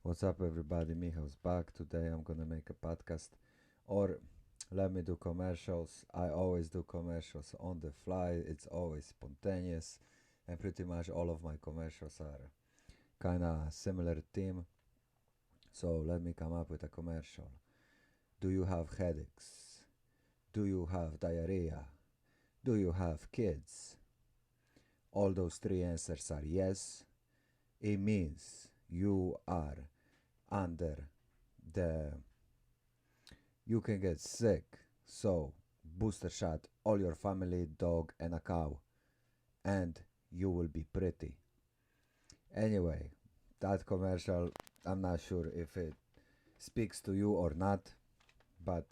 What's up, everybody? Mihal's back. Today I'm gonna make a podcast, or let me do commercials. I always do commercials on the fly, it's always spontaneous, and pretty much all of my commercials are kinda similar theme. So let me come up with a commercial. Do you have headaches? Do you have diarrhea? Do you have kids? All those three answers are yes. It means you are under the you can get sick. So, booster shot all your family, dog, and a cow, and you will be pretty. Anyway, that commercial, I'm not sure if it speaks to you or not, but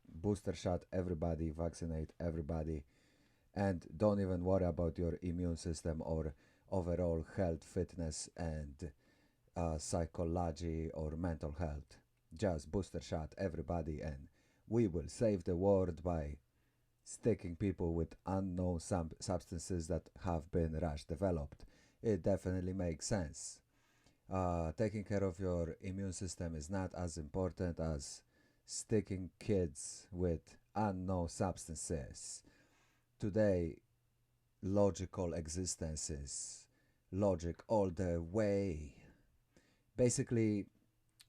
booster shot everybody, vaccinate everybody, and don't even worry about your immune system or overall health, fitness, and psychology or mental health. Just booster shot everybody, and we will save the world by sticking people with unknown substances that have been rush developed. It definitely makes sense. Taking care of your immune system is not as important as sticking kids with unknown substances. Today, logical existences, logic all the way. Basically,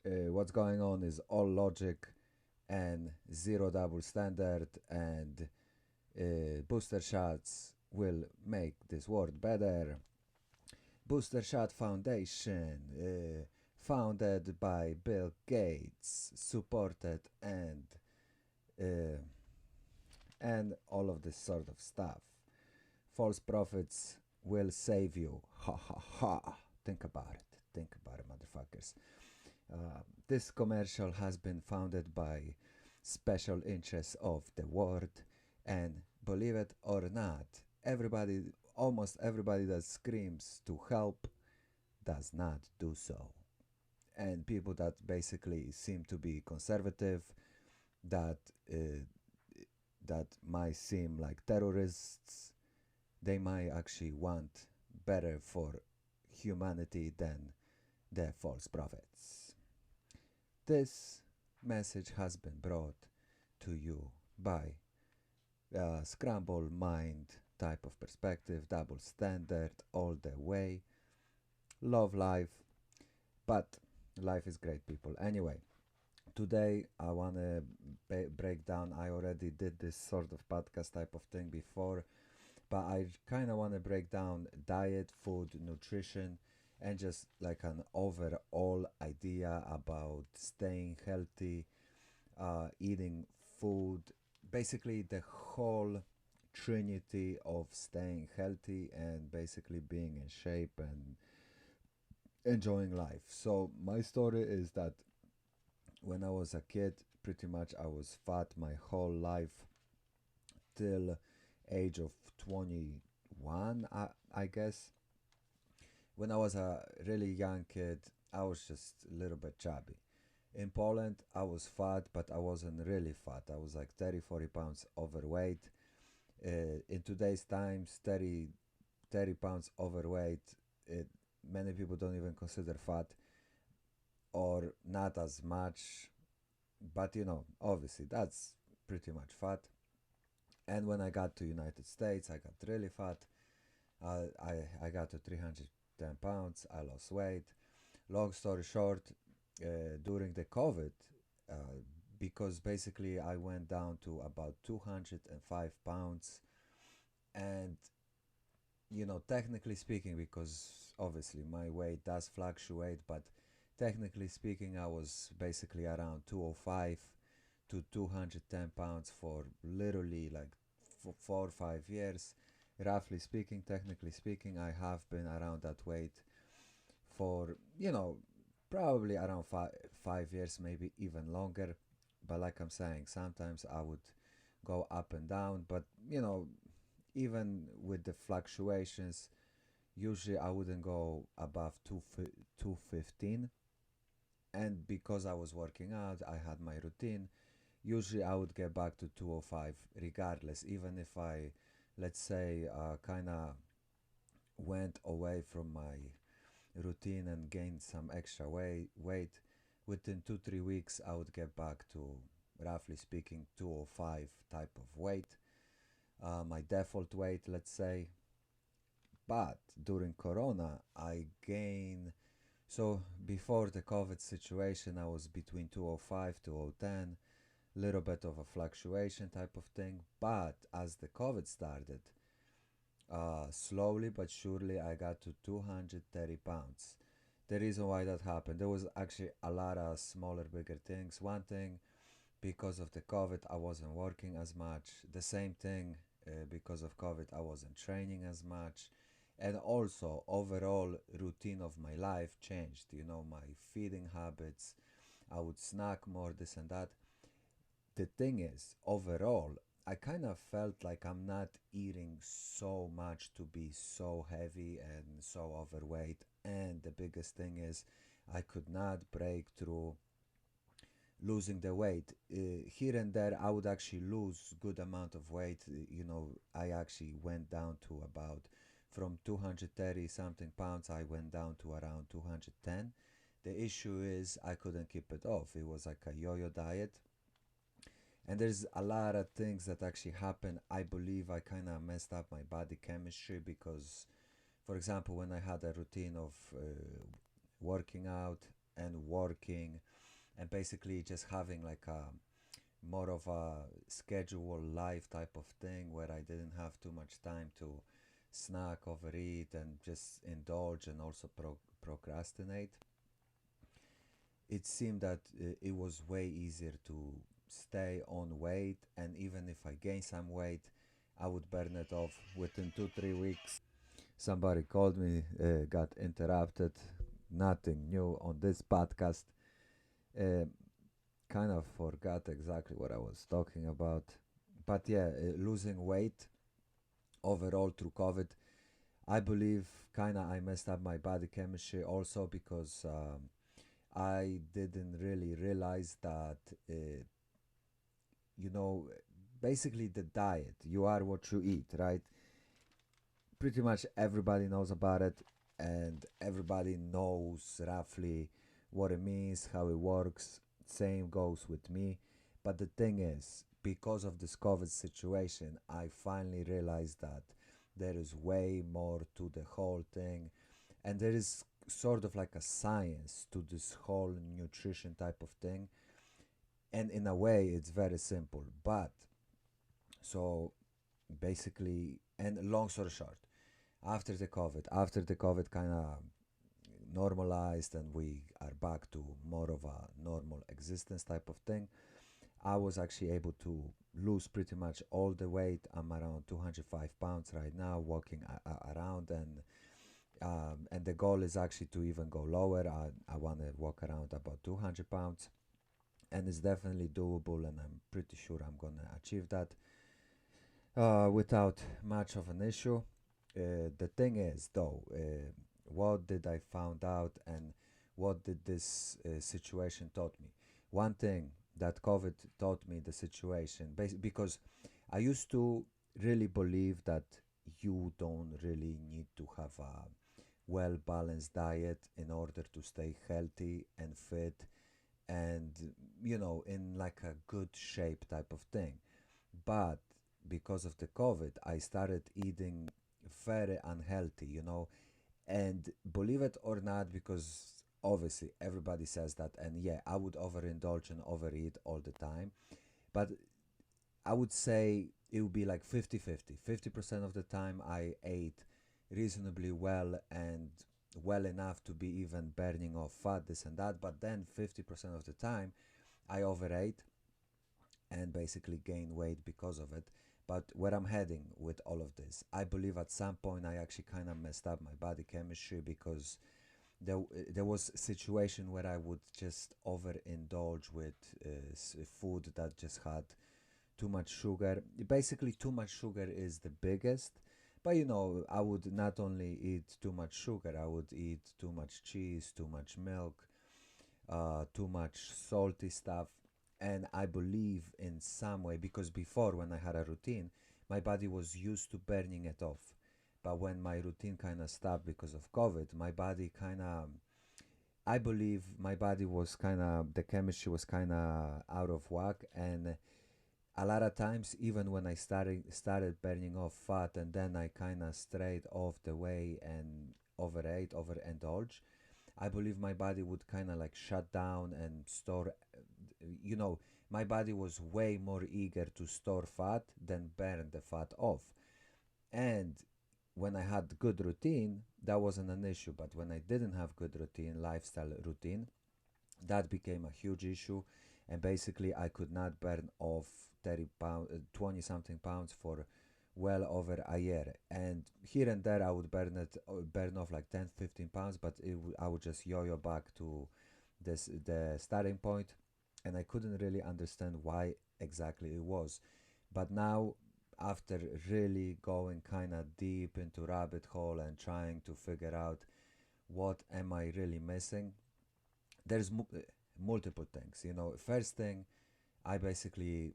what's going on is all logic and zero double standard and booster shots will make this world better. Booster Shot Foundation, founded by Bill Gates, supported uh, and all of this sort of stuff. False prophets will save you. Ha ha ha. Think about it. Think about it, motherfuckers. This commercial has been founded by special interests of the world, and believe it or not, everybody, almost everybody that screams to help does not do so. And people that basically seem to be conservative, that uh, that might seem like terrorists, they might actually want better for humanity than the false prophets. This message has been brought to you by scramble mind type of perspective, double standard all the way. Love life, but life is great, people. Anyway, today I want to break down. I already did this sort of podcast type of thing before, but I kind of want to break down diet, food, nutrition, and just like an overall idea about staying healthy, eating food, basically the whole trinity of staying healthy and basically being in shape and enjoying life. So my story is that when I was a kid, pretty much I was fat my whole life till age of 21, I guess. When I was a really young kid, I was just a little bit chubby. In Poland, I was fat, but I wasn't really fat. I was like 30, 40 pounds overweight. In today's times, 30 pounds overweight, it, many people don't even consider fat or not as much. But obviously, that's pretty much fat. And when I got to United States, I got really fat. I got to 310 pounds. I lost weight. Long story short, during the COVID, uh, because basically I went down to about 205 pounds, and technically speaking, because obviously my weight does fluctuate, but technically speaking, I was basically around 205 to 210 pounds for literally like 4 or 5 years. Roughly speaking, technically speaking, I have been around that weight for, probably around 5 years, maybe even longer. But like I'm saying, sometimes I would go up and down, but even with the fluctuations, usually I wouldn't go above 215. And because I was working out, I had my routine. Usually I would get back to 205 regardless, even if I, let's say, kind of went away from my routine and gain some extra weight. Within 2 3 weeks, I would get back to, roughly speaking, 205 type of weight, my default weight, let's say. But during Corona, I gained. So before the COVID situation, I was between 205 to 010, little bit of a fluctuation type of thing. But as the COVID started, slowly but surely I got to 230 pounds. The reason why that happened, there was actually a lot of smaller, bigger things. One thing, because of the COVID, I wasn't working as much. The same thing, because of COVID, I wasn't training as much. And also, overall routine of my life changed. You know, my feeding habits, I would snack more, this and that. The thing is, overall, I kind of felt like I'm not eating so much to be so heavy and so overweight. And the biggest thing is, I could not break through losing the weight. Here and there, I would actually lose good amount of weight. You know, I actually went down to about, from 230 something pounds, I went down to around 210. The issue is I couldn't keep it off. It was like a yo-yo diet, and there's a lot of things that actually happen. I believe I kind of messed up my body chemistry because, for example, when I had a routine of working out and working and basically just having like a more of a schedule life type of thing where I didn't have too much time to snack, overeat, and just indulge and also procrastinate, it seemed that it was way easier to stay on weight, and even if I gain some weight, I would burn it off within 2 3 weeks. Somebody called me, got interrupted. Nothing new on this podcast. Uh, Kind of forgot exactly what I was talking about. But yeah, losing weight overall through COVID, I believe kind of I messed up my body chemistry also because I didn't really realize that, you know, basically the diet, you are what you eat, right? Pretty much everybody knows about it, and everybody knows roughly what it means, how it works. Same goes with me. But the thing is, because of this COVID situation, I finally realized that there is way more to the whole thing, and there is sort of like a science to this whole nutrition type of thing. And in a way, it's very simple. But so basically, and long story short, after the COVID kind of normalized and we are back to more of a normal existence type of thing, I was actually able to lose pretty much all the weight. I'm around 205 pounds right now, walking around, and the goal is actually to even go lower. I want to walk around about 200 pounds, and it's definitely doable, and I'm pretty sure I'm gonna achieve that without much of an issue. The thing is, though, what did I found out, and what did this situation taught me? One thing that COVID taught me, the situation, because I used to really believe that you don't really need to have a well balanced diet in order to stay healthy and fit and, in like a good shape type of thing. But because of the COVID, I started eating very unhealthy, and believe it or not, because obviously everybody says that, and yeah, I would overindulge and overeat all the time, but I would say it would be like 50-50. 50% of the time I ate reasonably well and well enough to be even burning off fat, this and that, but then 50% of the time I overate and basically gain weight because of it. But where I'm heading with all of this, I believe at some point I actually kind of messed up my body chemistry because there was a situation where I would just overindulge with food that just had too much sugar. Basically, too much sugar is the biggest. But I would not only eat too much sugar, I would eat too much cheese, too much milk, too much salty stuff. And I believe in some way, because before when I had a routine, my body was used to burning it off. But when my routine kind of stopped because of COVID, my body kind of, I believe my body was kind of, the chemistry was kind of out of whack. And a lot of times, even when I started burning off fat, and then I kind of strayed off the way and overate, overindulge, I believe my body would kind of like shut down and store, you know, my body was way more eager to store fat than burn the fat off. And when I had good routine, that wasn't an issue. But when I didn't have good routine, lifestyle routine, that became a huge issue. And basically, I could not burn off 30 pounds, 20 something pounds for well over a year. And here and there, I would burn off like 10, 15 pounds, but I would just yo-yo back to the starting point, and I couldn't really understand why exactly it was. But now, after really going kind of deep into rabbit hole and trying to figure out what am I really missing, there's multiple things. First thing, I basically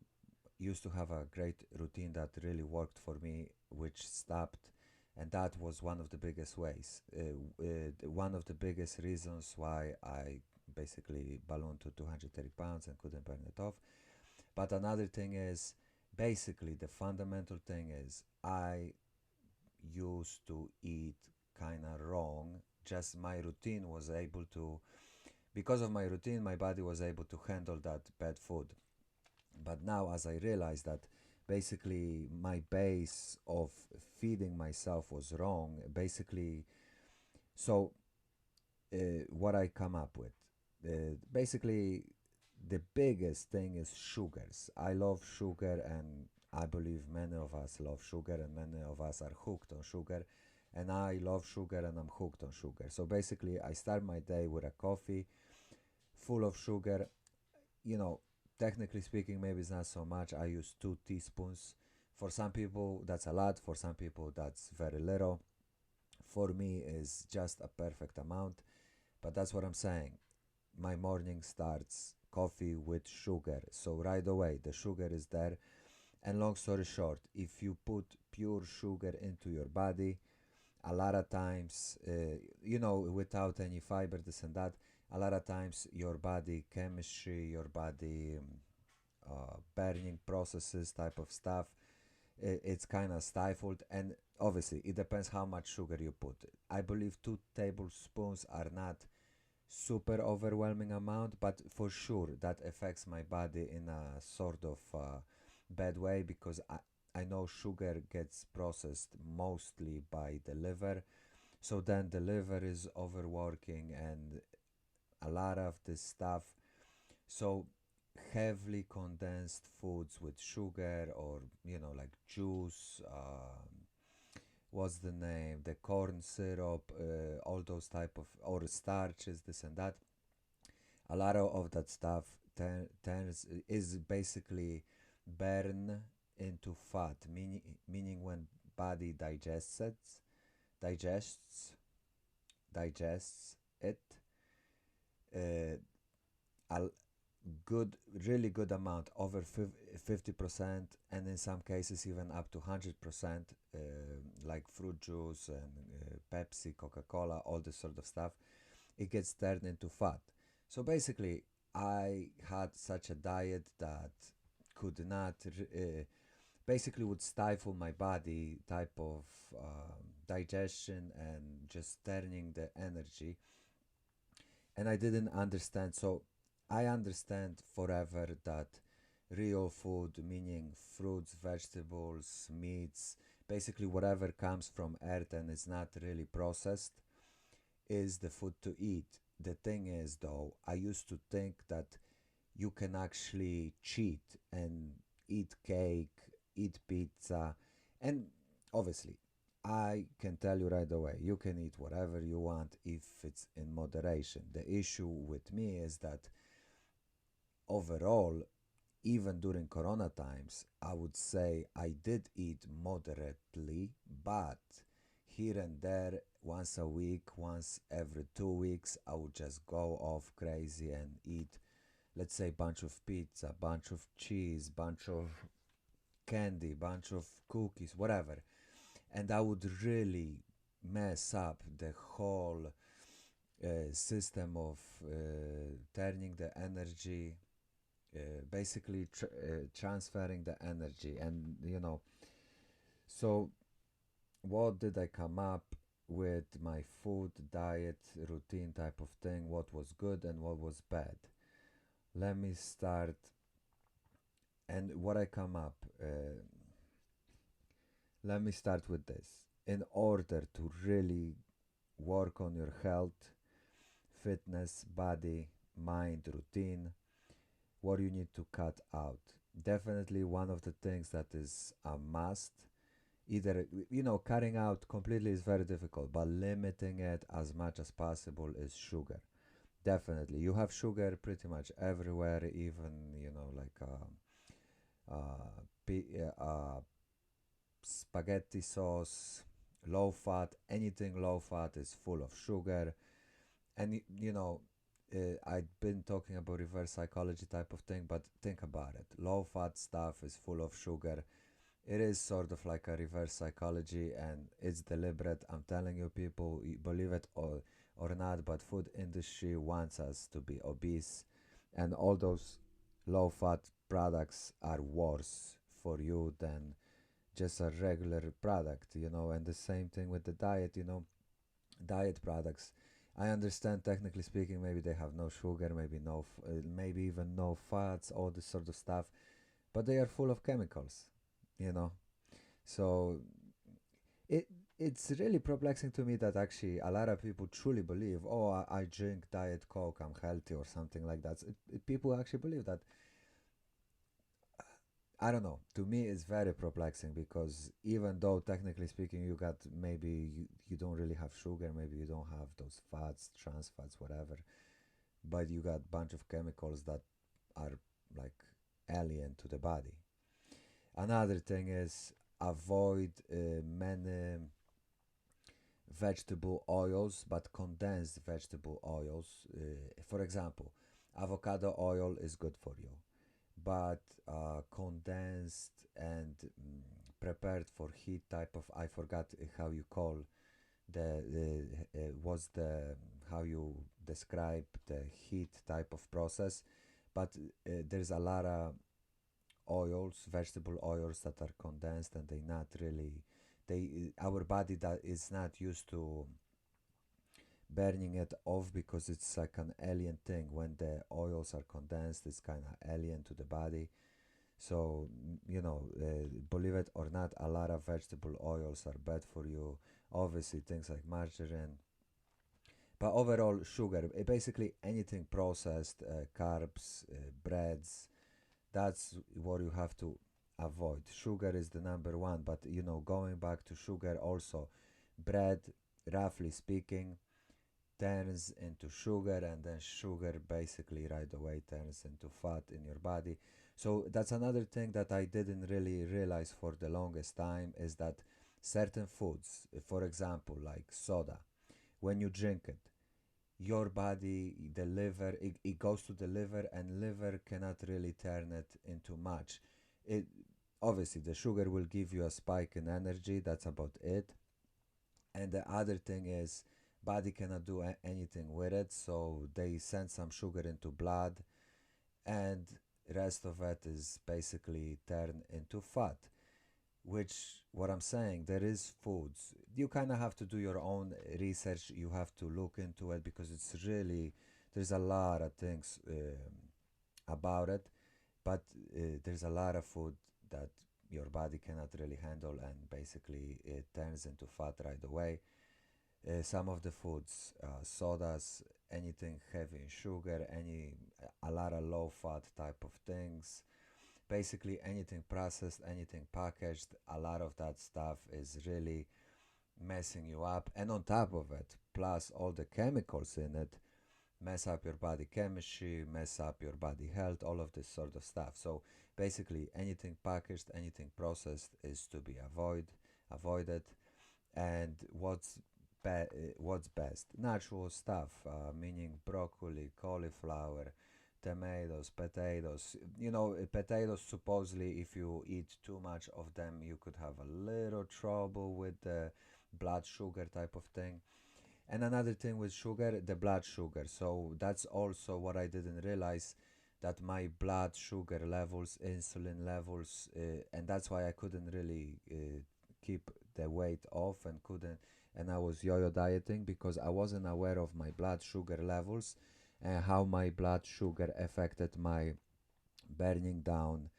used to have a great routine that really worked for me, which stopped, and that was one of the biggest ways. One of the biggest reasons why I basically ballooned to 230 pounds and couldn't burn it off. But another thing is, basically, the fundamental thing is, I used to eat kind of wrong. Just my routine was able to, because of my routine, my body was able to handle that bad food. But now, as I realized that basically my base of feeding myself was wrong, basically, so what I come up with, basically, the biggest thing is sugars. I love sugar, and I believe many of us love sugar, and many of us are hooked on sugar. And I love sugar, and I'm hooked on sugar. So basically, I start my day with a coffee full of sugar. you know, Technically speaking, maybe it's not so much. I use 2 teaspoons. For some people, that's a lot. For some people, that's very little. For me, is just a perfect amount. But that's what I'm saying. My morning starts coffee with sugar. So right away, the sugar is there. And long story short, if you put pure sugar into your body, a lot of times, without any fiber, this and that, a lot of times your body chemistry, your body burning processes type of stuff, it's kind of stifled. And obviously, it depends how much sugar you put. I believe 2 tablespoons are not super overwhelming amount, but for sure that affects my body in a sort of bad way, because I know sugar gets processed mostly by the liver. So then the liver is overworking and a lot of this stuff. So heavily condensed foods with sugar, or like juice, what's the name, the corn syrup, all those type of, or starches, this and that, a lot of that stuff turns is basically burn into fat, meaning when body digests digests it, uh, a good, really good amount, over 50%, and in some cases even up to 100%, like fruit juice and Pepsi, Coca-Cola, all this sort of stuff, it gets turned into fat. So basically, I had such a diet that could not, basically would stifle my body type of digestion and just turning the energy. And I didn't understand. So I understand forever that real food, meaning fruits, vegetables, meats, basically whatever comes from earth and is not really processed, is the food to eat. The thing is, though, I used to think that you can actually cheat and eat cake, eat pizza, and obviously, I can tell you right away, you can eat whatever you want if it's in moderation. The issue with me is that overall, even during Corona times, I would say I did eat moderately, but here and there, once a week, once every 2 weeks, I would just go off crazy and eat, let's say, bunch of pizza, bunch of cheese, bunch of candy, bunch of cookies, whatever. and that would really mess up the whole system of turning the energy, basically transferring the energy. And so what did I come up with my food diet routine type of thing, what was good and what was bad. Let me start. And what I come up, let me start with this. In order to really work on your health, fitness, body, mind, routine, what you need to cut out. Definitely one of the things that is a must, either, cutting out completely is very difficult, but limiting it as much as possible is sugar. Definitely. You have sugar pretty much everywhere, even, like spaghetti sauce, low fat, anything low fat is full of sugar. And I've been talking about reverse psychology type of thing, but think about it. Low fat stuff is full of sugar. It is sort of like a reverse psychology, and it's deliberate. I'm telling you, people, believe it or not, but food industry wants us to be obese, and all those low fat products are worse for you than just a regular product, and the same thing with the diet, diet products. I understand, technically speaking, maybe they have no sugar, maybe maybe even no fats, all this sort of stuff, but they are full of chemicals, you know. So it it's really perplexing to me that actually a lot of people truly believe, oh, I drink diet coke, I'm healthy or something like that. People actually believe that. I don't know. To me, it's very perplexing because even though technically speaking, you don't really have sugar, maybe you don't have those fats, trans fats, whatever, but you got a bunch of chemicals that are like alien to the body. Another thing is avoid many vegetable oils, but condensed vegetable oils. For example, avocado oil is good for you, but condensed and prepared for heat type of, I forgot how you call the was the how you describe the heat type of process, but there's a lot of oils, vegetable oils that are condensed, and they not really, they our body that is not used to burning it off because it's like an alien thing. When the oils are condensed, it's kind of alien to the body. So, believe it or not, a lot of vegetable oils are bad for you. Obviously, things like margarine. But overall, sugar, basically anything processed, carbs, breads, that's what you have to avoid. Sugar is the number one, but going back to sugar also, bread, roughly speaking, turns into sugar, and then sugar basically right away turns into fat in your body. So that's another thing that I didn't really realize for the longest time, is that certain foods, for example like soda, when you drink it, your body, the liver, it goes to the liver, and liver cannot really turn it into much. It Obviously the sugar will give you a spike in energy, that's about it. And the other thing is, body cannot do anything with it, so they send some sugar into blood, and rest of it is basically turned into fat. Which, what I'm saying, there is foods, you kind of have to do your own research, you have to look into it, because it's really, there's a lot of things about it, but there's a lot of food that your body cannot really handle, and basically it turns into fat right away. Some of the foods, sodas, anything heavy in sugar, a lot of low fat type of things. Basically, anything processed, anything packaged, a lot of that stuff is really messing you up. And on top of it, plus all the chemicals in it, mess up your body chemistry, mess up your body health, all of this sort of stuff. So basically, anything packaged, anything processed is to be avoided. And what's best? Natural stuff, meaning broccoli, cauliflower, tomatoes, potatoes. You know, potatoes, supposedly, if you eat too much of them, you could have a little trouble with the blood sugar type of thing. And another thing with sugar, the blood sugar. So that's also what I didn't realize, that my blood sugar levels, insulin levels, and that's why I couldn't really keep the weight off and couldn't. And I was yo-yo dieting because I wasn't aware of my blood sugar levels and how my blood sugar affected my burning down,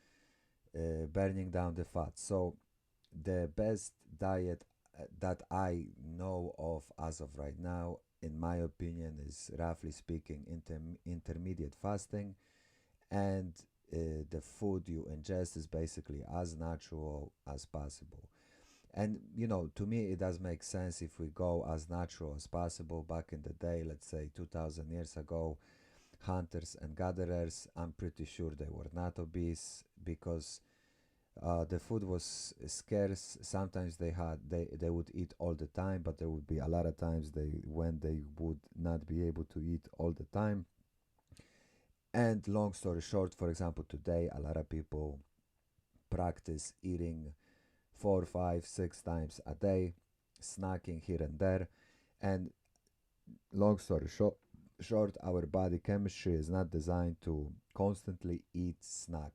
burning down the fat. So the best diet that I know of as of right now, in my opinion, is roughly speaking intermediate fasting, and the food you ingest is basically as natural as possible. And to me, it does make sense if we go as natural as possible. Back in the day, let's say 2000 years ago, hunters and gatherers, I'm pretty sure they were not obese because the food was scarce. Sometimes they would eat all the time, but there would be a lot of times they would not be able to eat all the time. And long story short, for example, today a lot of people practice eating 4, 5, 6 times a day, snacking here and there. And long story short, our body chemistry is not designed to constantly eat snack.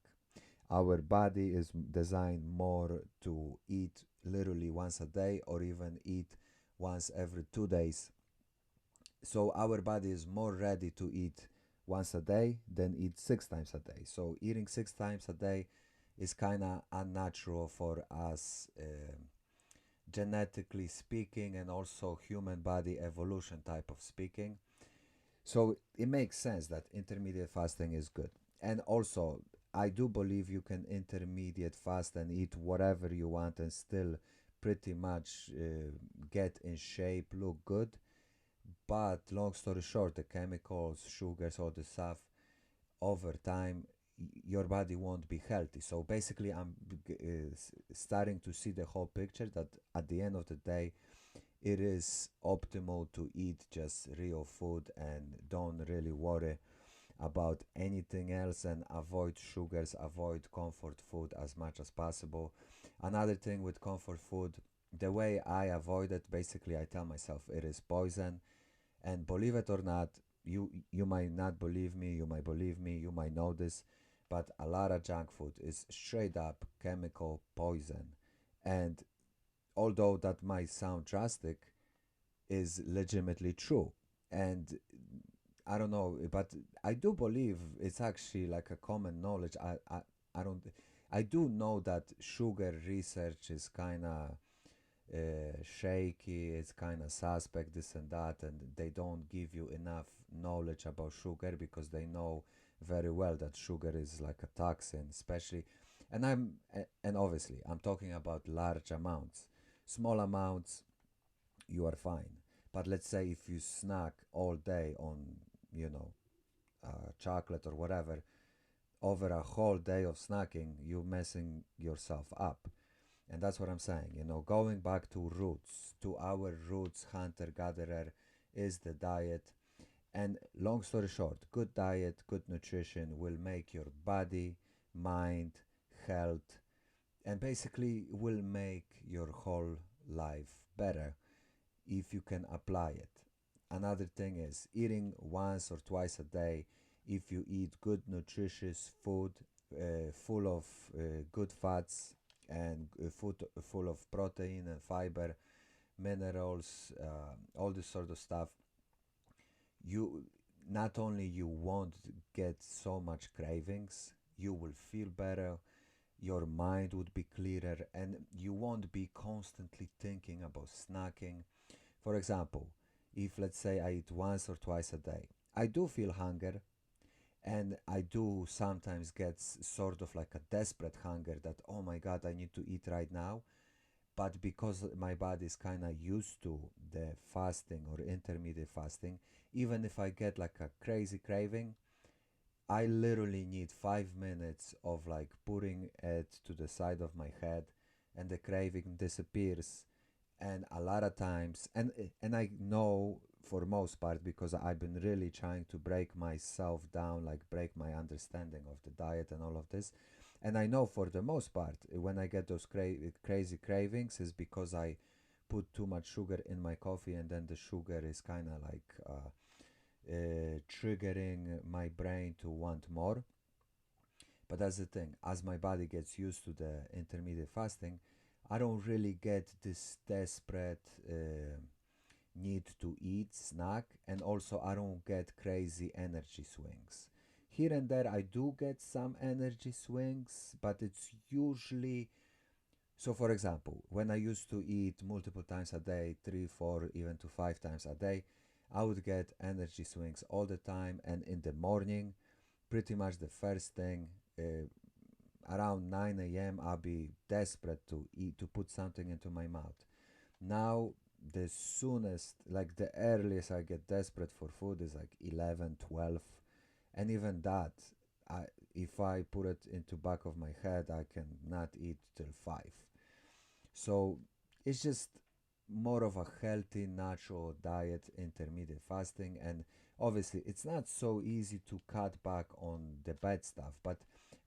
Our body is designed more to eat literally once a day or even eat once every 2 days. So our body is more ready to eat once a day than eat 6 times a day. So eating 6 times a day is kind of unnatural for us, genetically speaking, and also human body evolution type of speaking. So it makes sense that intermediate fasting is good. And also, I do believe you can intermediate fast and eat whatever you want and still pretty much get in shape, look good. But long story short, the chemicals, sugars, all the stuff, over time, your body won't be healthy. So basically, I'm starting to see the whole picture that at the end of the day, it is optimal to eat just real food and don't really worry about anything else and avoid sugars, avoid comfort food as much as possible. Another thing with comfort food, the way I avoid it, basically, I tell myself it is poison. And believe it or not, you might not believe me, you might believe me, you might know this, but a lot of junk food is straight up chemical poison. And although that might sound drastic, is legitimately true. And I don't know, but I do believe it's actually like a common knowledge. I don't. I do know that sugar research is kind of shaky. It's kind of suspect, this and that, and they don't give you enough knowledge about sugar because they know very well that sugar is like a toxin, especially. And obviously I'm talking about large amounts. Small amounts, you are fine. But let's say if you snack all day on, you know, chocolate or whatever, over a whole day of snacking, you're messing yourself up. And that's what I'm saying. Going back to roots, to our roots, hunter gatherer, is the diet. And long story short, good diet, good nutrition will make your body, mind, health, and basically will make your whole life better if you can apply it. Another thing is eating once or twice a day. If you eat good, nutritious food, full of good fats and food full of protein and fiber, minerals, all this sort of stuff, you not only you won't get so much cravings, you will feel better, your mind would be clearer, and you won't be constantly thinking about snacking. For example, if let's say I eat once or twice a day, I do feel hunger, and I do sometimes get sort of like a desperate hunger that, oh my god, I need to eat right now. But because my body is kind of used to the fasting or intermediate fasting, even if I get like a crazy craving, I literally need 5 minutes of like putting it to the side of my head, and the craving disappears. And a lot of times, and I know for most part, because I've been really trying to break myself down, like break my understanding of the diet and all of this. And I know for the most part, when I get those crazy cravings, is because I put too much sugar in my coffee, and then the sugar is kind of like triggering my brain to want more. But that's the thing, as my body gets used to the intermediate fasting, I don't really get this desperate need to eat, snack, and also I don't get crazy energy swings. Here and there, I do get some energy swings, but it's usually so. For example, when I used to eat multiple times a day, three, four, even to five times a day, I would get energy swings all the time, and in the morning, pretty much the first thing. Around 9 a.m., I'll be desperate to eat, to put something into my mouth. Now, the soonest, like the earliest I get desperate for food is like 11, 12. And even that, I, if I put it into back of my head, I can not eat till 5. So it's just more of a healthy, natural diet, intermediate fasting. And obviously, it's not so easy to cut back on the bad stuff. But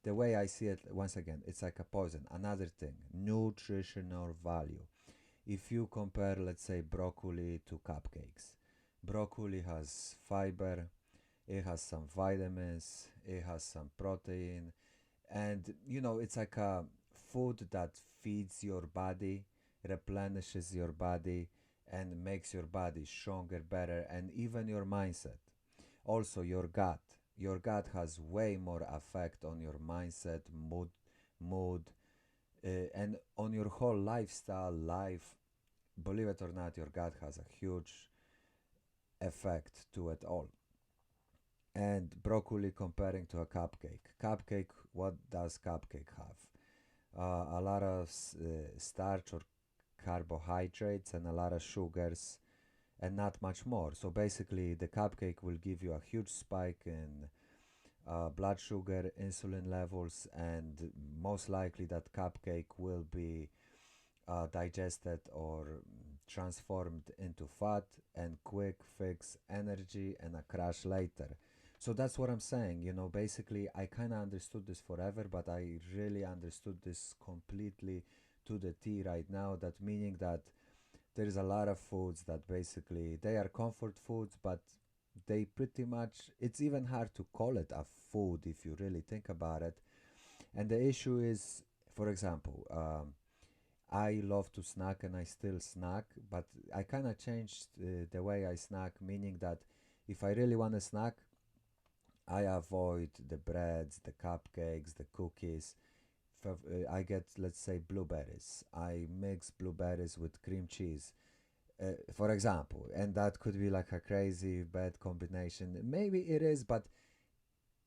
the way I see it, once again, it's like a poison. Another thing, nutritional value. If you compare, let's say, broccoli to cupcakes, broccoli has fiber, it has some vitamins, it has some protein, and it's like a food that feeds your body, replenishes your body, and makes your body stronger, better, and even your mindset. Also, your gut has way more effect on your mindset, mood, and on your whole lifestyle, life. Believe it or not, your gut has a huge effect to it all. And broccoli comparing to a cupcake. Cupcake, what does cupcake have? A lot of starch or carbohydrates and a lot of sugars and not much more. So basically, the cupcake will give you a huge spike in blood sugar, insulin levels, and most likely that cupcake will be digested or transformed into fat and quick fix energy and a crash later. So that's what I'm saying. Basically, I kind of understood this forever, but I really understood this completely to the T right now. That meaning that there is a lot of foods that basically they are comfort foods, but they pretty much, it's even hard to call it a food if you really think about it. And the issue is, for example, I love to snack and I still snack, but I kind of changed the way I snack, meaning that if I really want to snack, I avoid the breads, the cupcakes, the cookies. I get, let's say, blueberries. I mix blueberries with cream cheese, for example, and that could be like a crazy bad combination. Maybe it is, but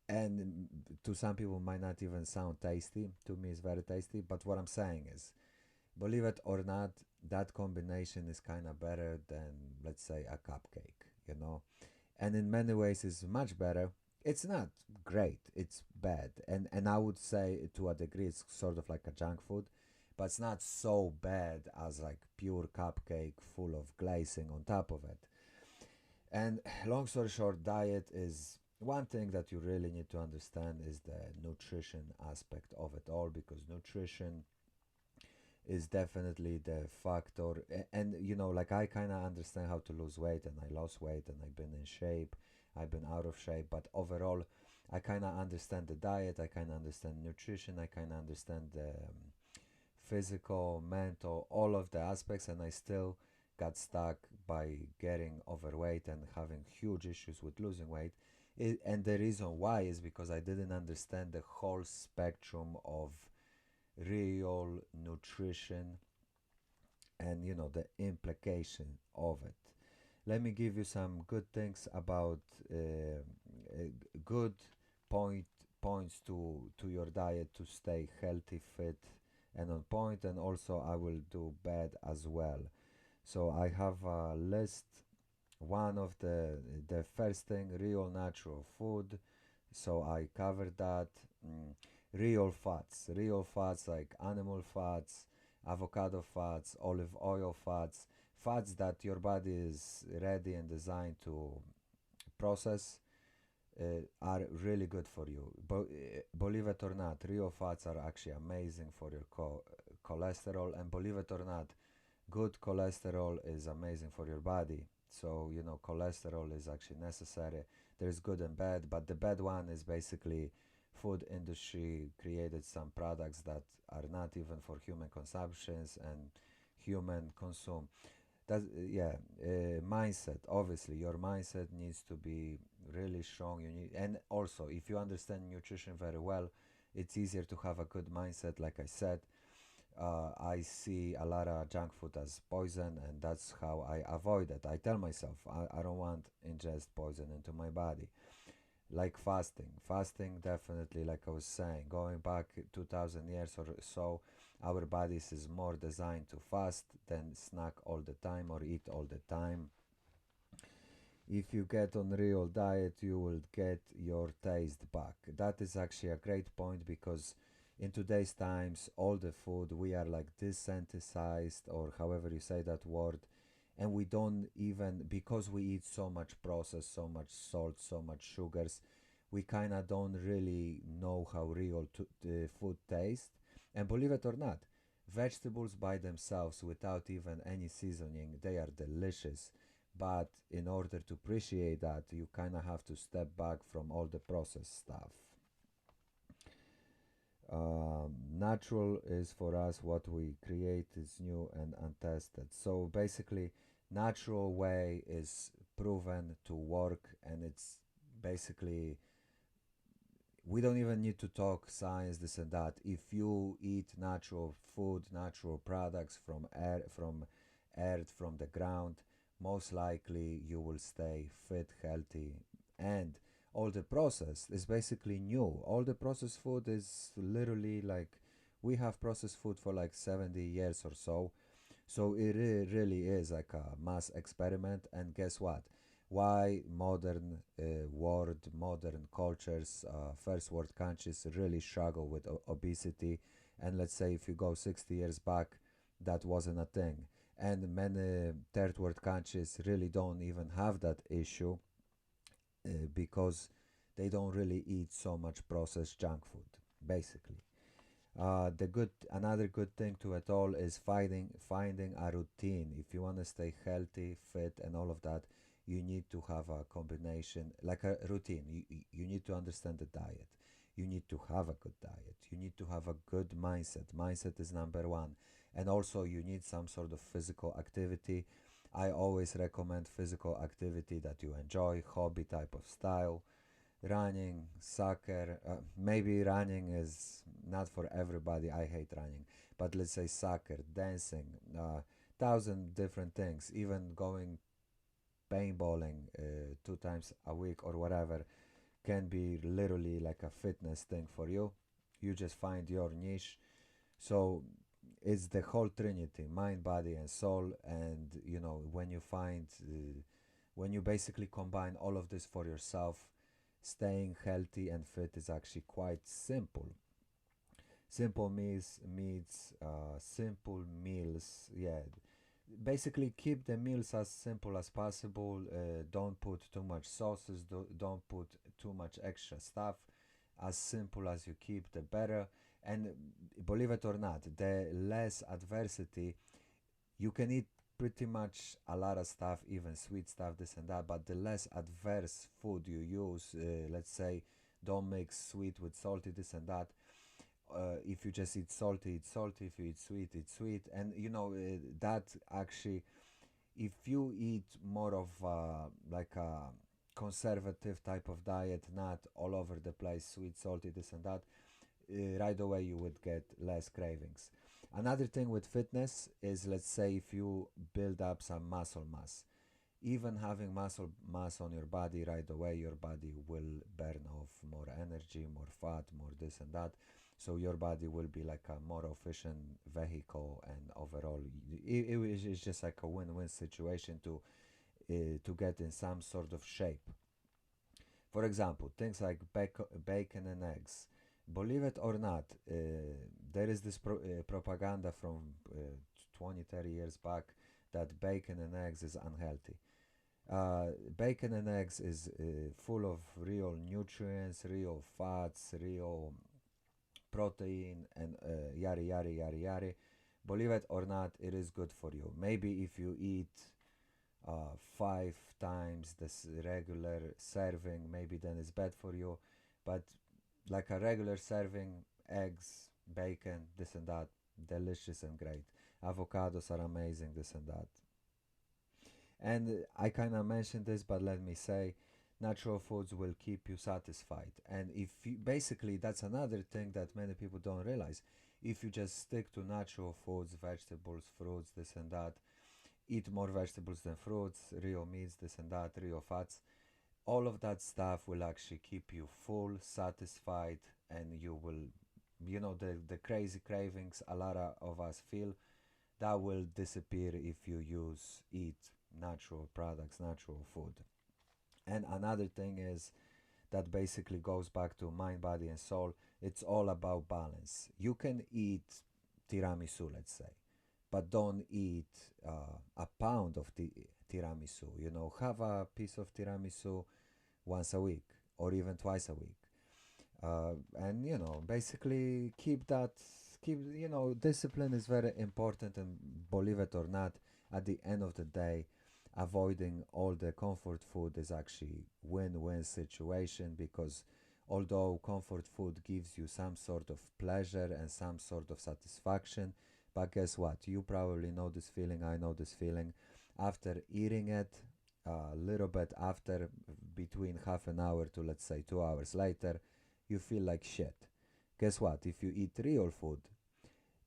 and to some people might not even sound tasty. To me, it's very tasty. But what I'm saying is, believe it or not, that combination is kind of better than, let's say, a cupcake. And in many ways, it's much better. It's not great, it's bad. And I would say to a degree, it's sort of like a junk food, but it's not so bad as like pure cupcake full of glazing on top of it. And long story short, diet is one thing that you really need to understand is the nutrition aspect of it all, because nutrition is definitely the factor. And like I kind of understand how to lose weight, and I lost weight, and I've been in shape, I've been out of shape, but overall I kind of understand the diet, I kind of understand nutrition, I kind of understand the physical, mental, all of the aspects, and I still got stuck by getting overweight and having huge issues with losing weight. And the reason why is because I didn't understand the whole spectrum of real nutrition and the implication of it. Let me give you some good things about good point points to your diet to stay healthy, fit, and on point. And also, I will do bad as well. So I have a list. One of the first thing, real natural food. So I covered that. Mm, real fats like animal fats, avocado fats, olive oil fats, fats that your body is ready and designed to process are really good for you. Believe it or not, real fats are actually amazing for your cholesterol, and believe it or not, good cholesterol is amazing for your body. So, cholesterol is actually necessary. There's good and bad, but the bad one is basically food industry created some products that are not even for human consumptions and human consume. That yeah, mindset. Obviously, your mindset needs to be really strong. You need, and also if you understand nutrition very well, it's easier to have a good mindset. Like I said, I see a lot of junk food as poison, and that's how I avoid it. I tell myself I don't want ingest poison into my body. Like fasting definitely, like I was saying, going back 2000 years or so, our bodies is more designed to fast than snack all the time or eat all the time. If you get on real diet, you will get your taste back. That is actually a great point, because in today's times all the food we are like desensitized, or however you say that word, and we don't even, because we eat so much processed, so much salt, so much sugars, we kind of don't really know how real the food tastes. And believe it or not, vegetables by themselves without even any seasoning, they are delicious. But in order to appreciate that, you kind of have to step back from all the processed stuff. Natural is for us what we create is new and untested. So basically, natural way is proven to work, and it's basically, we don't even need to talk science, this and that. If you eat natural food, natural products from air, from earth, from the ground, most likely you will stay fit, healthy, and all the process is basically new. All the processed food is literally like, we have processed food for like 70 years or so. So it really is like a mass experiment. And guess what? Why modern world, modern cultures, first world countries really struggle with obesity. And let's say if you go 60 years back, that wasn't a thing. And many third world countries really don't even have that issue, because they don't really eat so much processed junk food, basically. The good Another good thing to it all is finding a routine. If you want to stay healthy, fit, and all of that, you need to have a combination, like a routine. You need to understand the diet. You need to have a good diet. You need to have a good mindset. Mindset is number one. And also, you need some sort of physical activity. I always recommend physical activity that you enjoy, hobby type of style. Running, soccer. Maybe running is not for everybody. I hate running, but let's say soccer, dancing, thousand different things. Even going paintballing 2 times a week or whatever can be literally like a fitness thing for you. You just find your niche. So it's the whole trinity: mind, body, and soul. And when you when you basically combine all of this for yourself, staying healthy and fit is actually quite simple. Simple simple meals. Yeah, basically keep the meals as simple as possible. Don't put too much sauces. Don't put too much extra stuff. As simple as you keep, the better. And believe it or not, the less adversity you can eat, pretty much a lot of stuff, even sweet stuff, this and that, but the less adverse food you use, let's say, don't mix sweet with salty, this and that. If you just eat salty, eat salty. If you eat sweet, eat sweet. And that actually, if you eat more of like a conservative type of diet, not all over the place, sweet, salty, this and that, right away you would get less cravings. Another thing with fitness is, let's say, if you build up some muscle mass, even having muscle mass on your body, right away your body will burn off more energy, more fat, more this and that. So your body will be like a more efficient vehicle, and overall it's just like a win-win situation to get in some sort of shape. For example, things like bacon and eggs. Believe it or not, there is this propaganda from 20, 30 years back that bacon and eggs is unhealthy. Bacon and eggs is full of real nutrients, real fats, real protein, and yari yari yari yari. Believe it or not, it is good for you. Maybe if you eat 5 times this regular serving, maybe then it's bad for you. But like a regular serving, eggs, bacon, this and that, delicious and great. Avocados are amazing, this and that. And I kind of mentioned this, but let me say, natural foods will keep you satisfied. And if you, basically, that's another thing that many people don't realize. If you just stick to natural foods, vegetables, fruits, this and that, eat more vegetables than fruits, real meats, this and that, real fats, all of that stuff will actually keep you full, satisfied, and you will, the crazy cravings a lot of us feel, that will disappear if you eat natural products, natural food. And another thing is that basically goes back to mind, body, and soul. It's all about balance. You can eat tiramisu, let's say, but don't eat a pound of tiramisu. Have a piece of tiramisu once a week or even twice a week. And basically discipline is very important, and believe it or not, at the end of the day, avoiding all the comfort food is actually win-win situation, because although comfort food gives you some sort of pleasure and some sort of satisfaction, but guess what, you probably know this feeling, I know this feeling, after eating it a little bit after, between half an hour to, let's say, 2 hours later, you feel like shit. Guess what? If you eat real food,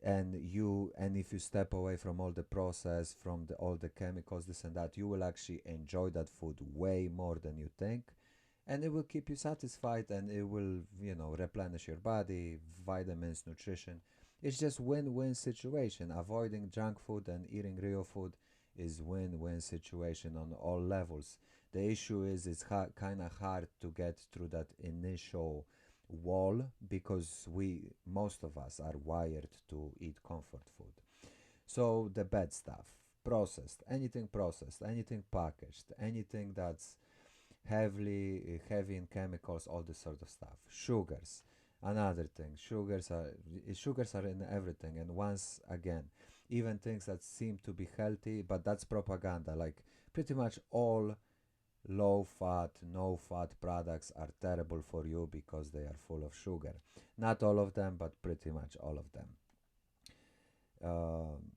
and if you step away from all the process, from all the chemicals, this and that, you will actually enjoy that food way more than you think, and it will keep you satisfied, and it will replenish your body, vitamins, nutrition. It's just win-win situation. Avoiding junk food and eating real food is win-win situation on all levels. The issue is it's kind of hard to get through that initial wall, because most of us are wired to eat comfort food. So the bad stuff, processed, anything packaged, anything that's heavy in chemicals, all this sort of stuff. Sugars, another thing. Sugars are in everything, and once again, even things that seem to be healthy, but that's propaganda. Like pretty much all low fat, no fat products are terrible for you because they are full of sugar. Not all of them, but pretty much all of them. Um,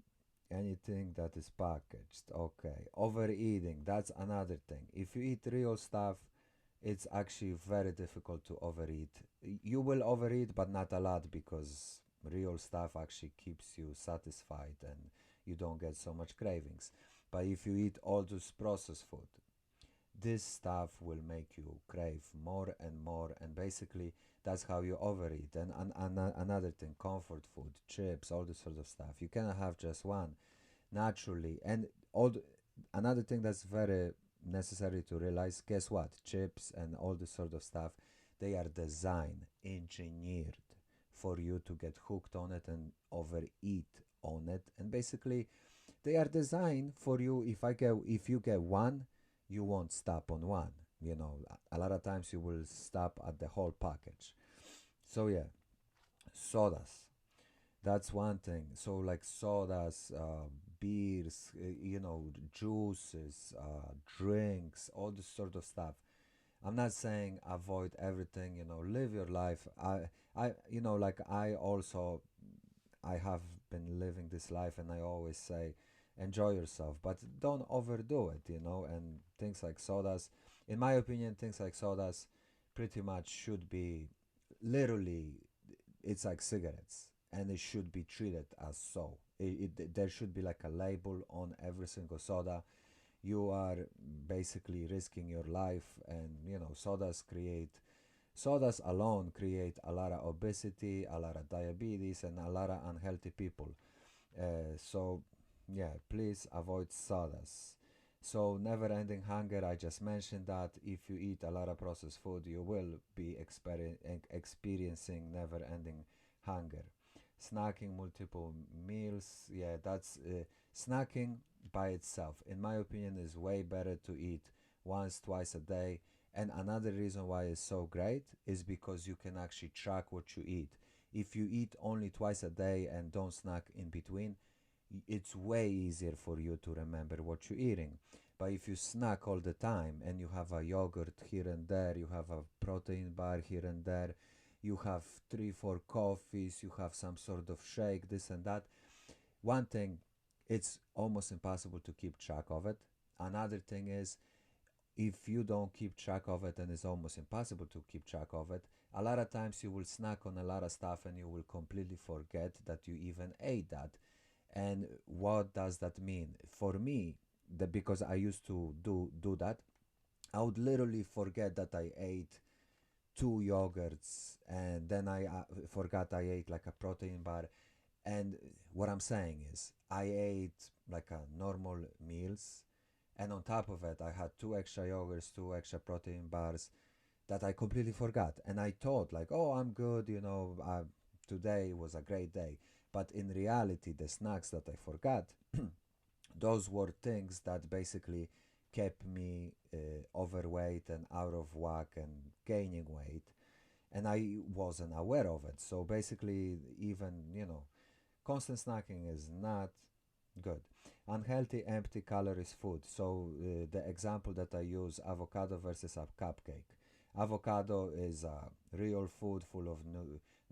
Anything that is packaged. Okay. Overeating, that's another thing. If you eat real stuff, it's actually very difficult to overeat. You will overeat, but not a lot, because real stuff actually keeps you satisfied and you don't get so much cravings. But if you eat all this processed food, this stuff will make you crave more and more, and basically that's how you overeat. And another thing, comfort food, chips, all this sort of stuff, you cannot have just one naturally. And all another thing that's very necessary to realize, guess what, chips and all this sort of stuff, they are designed, engineered for you to get hooked on it and overeat on it. And basically they are designed for you. If you get one, you won't stop on one. A lot of times you will stop at the whole package. So yeah, sodas. That's one thing. So like sodas, beers, juices, drinks, all this sort of stuff. I'm not saying avoid everything. Live your life. Like I have been living this life, and I always say, enjoy yourself, but don't overdo it. And things like sodas, in my opinion, things like sodas, pretty much should be literally, it's like cigarettes, and it should be treated as so. There should be like a label on every single soda. You are basically risking your life, and sodas alone create a lot of obesity, a lot of diabetes, and a lot of unhealthy people. So yeah, please avoid sodas. So never ending hunger, I just mentioned that if you eat a lot of processed food, you will be experiencing never ending hunger. snacking multiple meals, yeah, that's snacking by itself, in my opinion, is way better to eat once, twice a day. And another reason why it's so great is because you can actually track what you eat. If you eat only twice a day and don't snack in between, it's way easier for you to remember what you're eating. But if you snack all the time and you have a yogurt here and there, you have a protein bar here and there, you have three, four coffees, you have some sort of shake, this and that. One thing, it's almost impossible to keep track of it. Another thing is, if you don't keep track of it, and it's almost impossible to keep track of it, a lot of times you will snack on a lot of stuff and you will completely forget that you even ate that. And what does that mean for me? That because I used to do that, I would literally forget that I ate two yogurts, and then I forgot I ate like a protein bar. And what I'm saying is, I ate like a normal meals, and on top of it, I had two extra yogurts, two extra protein bars that I completely forgot. And I thought like, oh, I'm good, today was a great day. But in reality, the snacks that I forgot, those were things that basically kept me overweight and out of whack and gaining weight, and I wasn't aware of it. So basically, even constant snacking is not good. Unhealthy, empty calories food. So the example that I use: avocado versus a cupcake. Avocado is a real food full of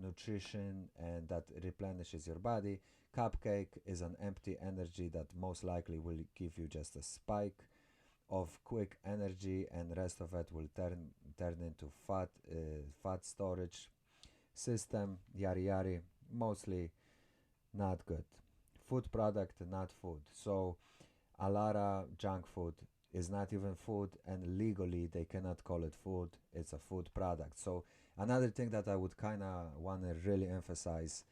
nutrition and that replenishes your body. Cupcake is an empty energy that most likely will give you just a spike of quick energy, and rest of it will turn into fat storage system, yari yari. Mostly not good. Food product, not food. So a lot of junk food is not even food, and legally they cannot call it food. It's a food product. So another thing that I would kind of want to really emphasize: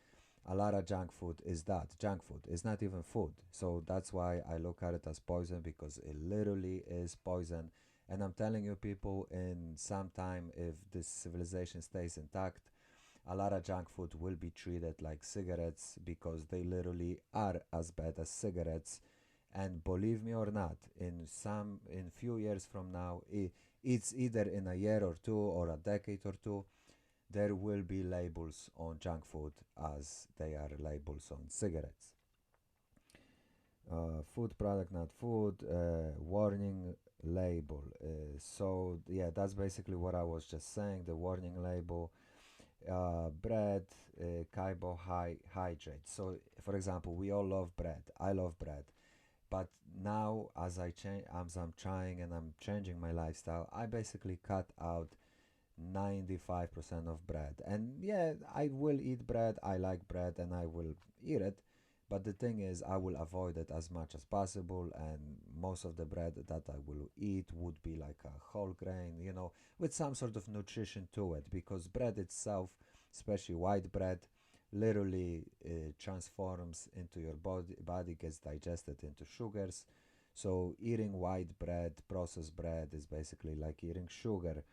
a lot of junk food is that junk food is not even food. So that's why I look at it as poison, because it literally is poison. And I'm telling you, people, in some time, if this civilization stays intact, a lot of junk food will be treated like cigarettes, because they literally are as bad as cigarettes. And believe me or not, in few years from now, it's either in a year or two or a decade or two, there will be labels on junk food as they are labels on cigarettes. Food product, not food. Warning label. So yeah, that's basically what I was just saying. The warning label: bread, carbohydrate. So, for example, we all love bread. I love bread. But now, as I'm trying and I'm changing my lifestyle, I basically cut out 95% of bread. And yeah, I will eat bread. I like bread and I will eat it. But the thing is, I will avoid it as much as possible. And most of the bread that I will eat would be like a whole grain, with some sort of nutrition to it. Because bread itself, especially white bread, literally transforms into your body, gets digested into sugars. So eating white bread, processed bread, is basically like eating sugar.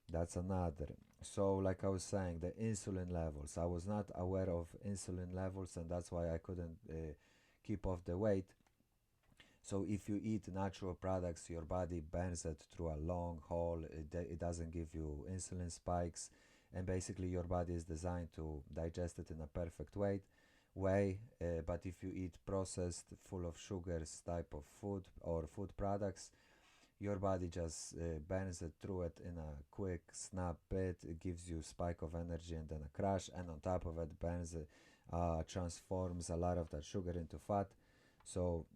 That's another. So, like I was saying, the insulin levels. I was not aware of insulin levels, and that's why I couldn't keep off the weight. So, if you eat natural products, your body burns it through a long haul. It doesn't give you insulin spikes, and basically, your body is designed to digest it in a perfect way. But if you eat processed, full of sugars type of food or food products, your body just burns it through it in a quick snap bit. It gives you spike of energy and then a crash, and on top of it, burns it, transforms a lot of that sugar into fat. So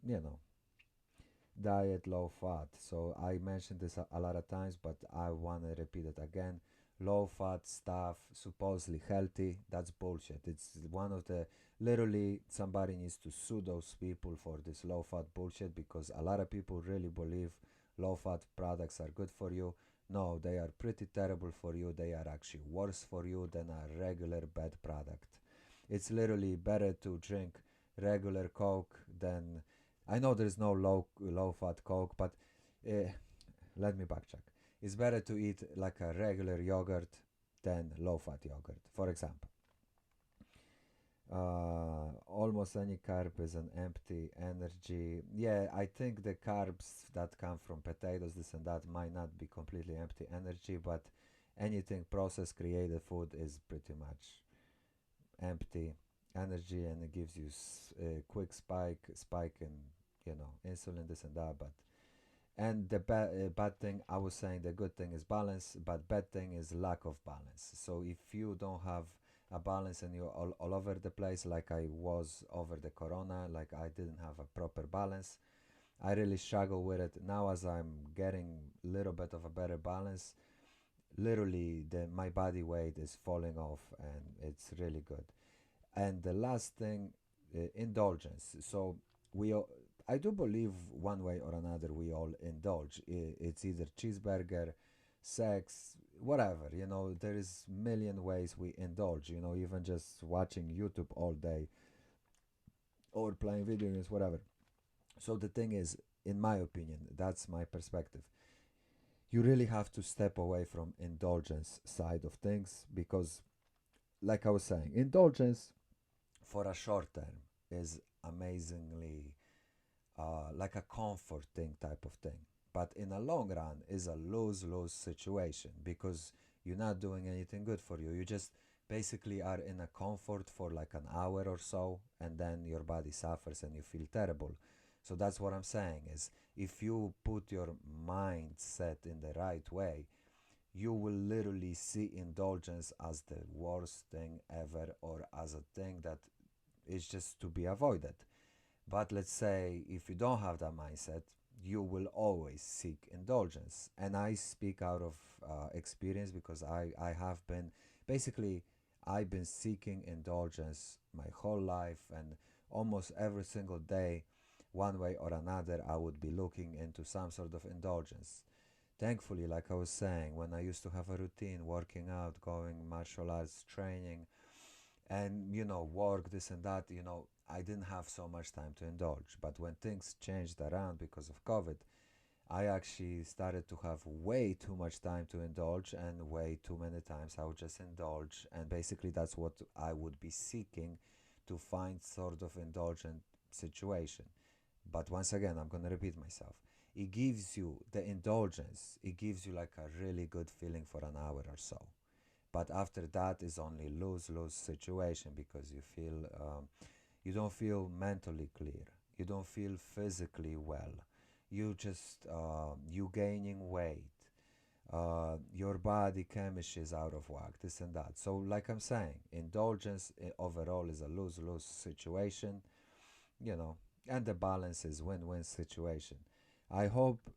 diet low fat. So I mentioned this a lot of times, but I want to repeat it again. Low fat stuff, supposedly healthy, that's bullshit. It's one of the, literally, somebody needs to sue those people for this low fat bullshit, because a lot of people really believe low fat products are good for you. No, they are pretty terrible for you. They are actually worse for you than a regular bad product. It's literally better to drink regular Coke than, I know there's no low fat Coke, but uh, let me backtrack. It's better to eat like a regular yogurt than low fat yogurt, for example. Almost any carb is an empty energy. Yeah, I think the carbs that come from potatoes, this and that, might not be completely empty energy, but anything processed created food is pretty much empty energy, and it gives you a quick spike in, insulin, this and that. But and the bad thing, I was saying, the good thing is balance, but bad thing is lack of balance. So if you don't have a balance and you're all over the place, like I was over the corona, like I didn't have a proper balance, I really struggle with it. Now as I'm getting a little bit of a better balance, literally my body weight is falling off, and it's really good. And the last thing, indulgence. So we all, I do believe one way or another we all indulge. It's either cheeseburger, sex, whatever. There is million ways we indulge. Even just watching YouTube all day or playing video games, whatever. So the thing is, in my opinion, that's my perspective. You really have to step away from indulgence side of things because, like I was saying, indulgence for a short term is amazingly like a comforting type of thing. But in a long run is a lose-lose situation because you're not doing anything good for you. You just basically are in a comfort for like an hour or so, and then your body suffers and you feel terrible. So that's what I'm saying is, if you put your mindset in the right way, you will literally see indulgence as the worst thing ever, or as a thing that is just to be avoided. But let's say if you don't have that mindset, you will always seek indulgence. And I speak out of experience because I have been, basically, I've been seeking indulgence my whole life, and almost every single day, one way or another, I would be looking into some sort of indulgence. Thankfully, like I was saying, when I used to have a routine, working out, going martial arts training, and work, this and that, I didn't have so much time to indulge. But when things changed around because of COVID, I actually started to have way too much time to indulge, and way too many times I would just indulge, and basically that's what I would be seeking, to find sort of indulgent situation. But once again, I'm going to repeat myself. It gives you the indulgence, it gives you like a really good feeling for an hour or so, but after that is only lose-lose situation, because you don't feel mentally clear, you don't feel physically well, you just you gaining weight, your body chemistry is out of whack, this and that. So like I'm saying, indulgence overall is a lose-lose situation, you know and the balance is win-win situation. I hope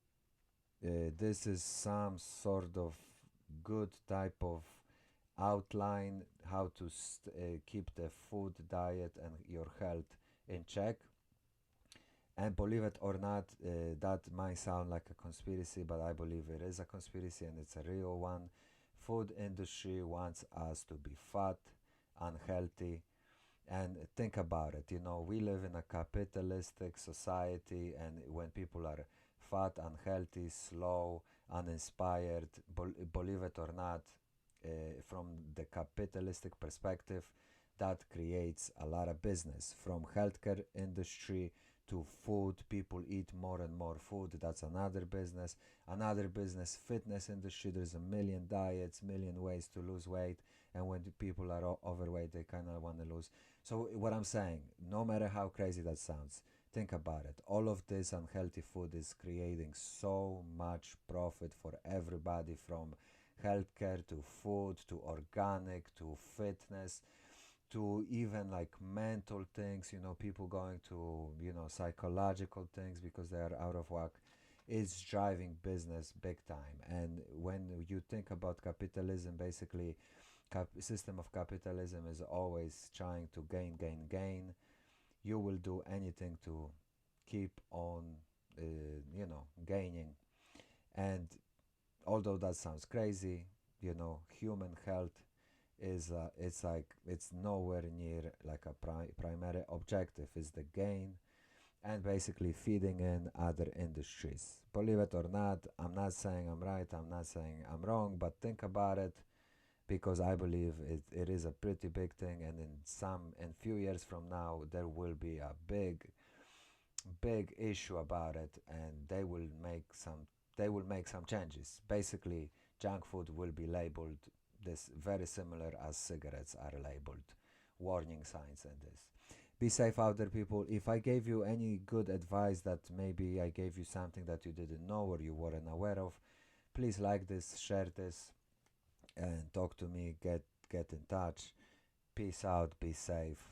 this is some sort of good type of outline how to keep the food diet and your health in check. And believe it or not, that might sound like a conspiracy, but I believe it is a conspiracy, and it's a real one. Food industry wants us to be fat, unhealthy, and think about it. We live in a capitalistic society, and when people are fat, unhealthy, slow, uninspired, believe it or not, from the capitalistic perspective, that creates a lot of business. From healthcare industry to food, people eat more and more food. That's another business. Another business, fitness industry. There's a million diets, million ways to lose weight, and when the people are overweight, they kind of want to lose. So what I'm saying, no matter how crazy that sounds, think about it. All of this unhealthy food is creating so much profit for everybody, from healthcare to food to organic to fitness to even like mental things, people going to, psychological things because they are out of whack. It's driving business big time. And when you think about capitalism, basically, system of capitalism is always trying to gain. You will do anything to keep on, gaining. And although that sounds crazy, human health is it's like it's nowhere near like a primary objective. Is the gain, and basically feeding in other industries. Believe it or not, I'm not saying I'm right, I'm not saying I'm wrong, but think about it. because I believe it is a pretty big thing, and in few years from now there will be a big issue about it, and they will make some changes. Basically, junk food will be labeled this very similar as cigarettes are labeled, warning signs and this. Be safe out there, people. If I gave you any good advice, that maybe I gave you something that you didn't know or you weren't aware of, please like this, share this, and talk to me. Get in touch. Peace out. Be safe.